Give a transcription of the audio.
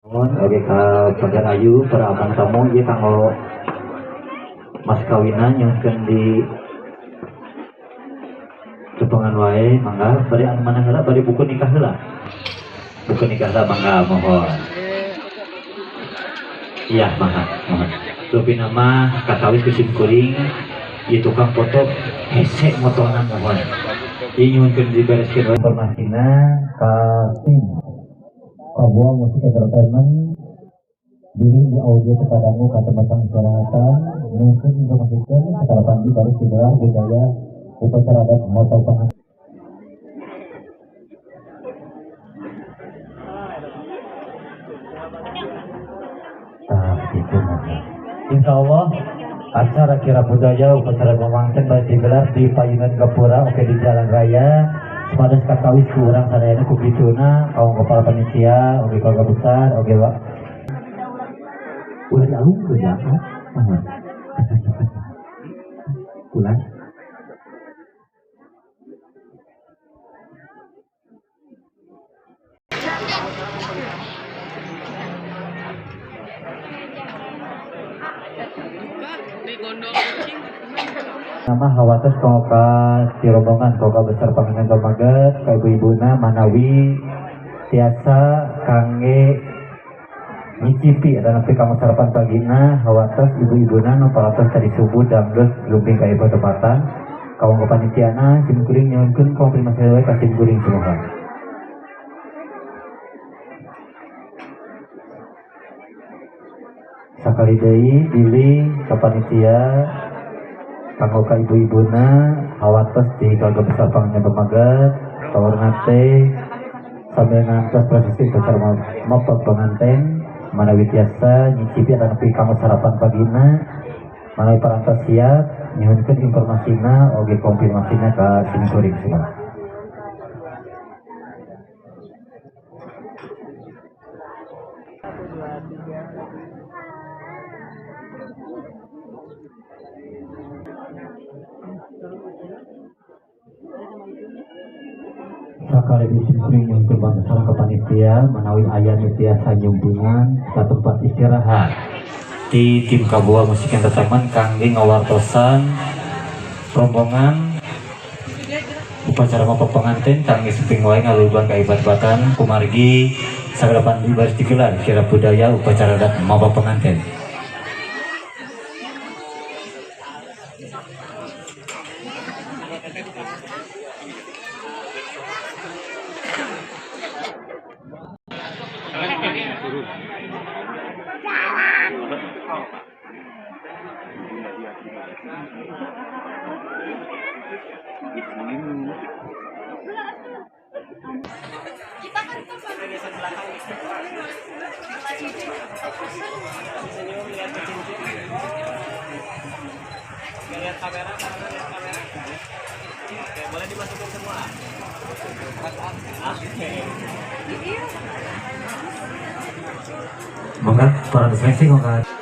Oke ka Pagar Ayu para abang tamu ieu kanggo mas kawinan nyungkeun di cepengan wae mangga bari anu mana heula bari buku nikah heula. Buku nikah heula mangga mohon. Iya mangga mohon. Lupi nama kakawis kusim kuring ieu tukang foto hese motonan mohon. Ieu nyungkeun dibereskeun wae informasina ka tim Papua Musik Entertainment diri di audio terkadangmu kata batang kesehatan mungkin informasikan sekalapan di baris digelar budaya upacara adat motor pangan itu Insya Allah acara kira budaya upacara pemangkin baris digelar di Payungan Gapura oke di Jalan Raya Semadas kakawis kurang sadayana kubituna kaum kepala panitia oke keluarga besar oke pak udah jauh kerja pulang nama hawates koka si rombongan koka besar panganan tomaget ka ibu-ibuna manawi tiasa kangge nyicipi ada nanti kamu sarapan pagina hawates ibu-ibuna nu palatos tadi subuh dangdus lumping ka ibu tepatan kaum kepanitiana sim kuring nyunkeun konfirmasi wae ka sim kuring semua sakali deui pilih kapanitia kanggo ka ibu-ibuna hawates di keluarga besar panganan pemagat kawarna teh sambil ngantos prosesi besar mopot penganten manawi tiasa nyicipi dan nepi kamu sarapan pagina manawi parantos siap nyuhunkeun informasina oge konfirmasina ka sim kuring semua sakali disimpling untuk bangsa kepanitia menawi ayah tiasa nyumbungan ke tempat istirahat di tim Kabua Musik Entertainment kangge ngawartosan rombongan upacara mapa pengantin kangge seping wae ngaluluan ka ibad-ibatan kumargi sagalapan di baris digelar kira budaya upacara adat mapa pengantin. Lihat kamera. Oke, boleh dimasukin semua. Monggo para seleksi monggo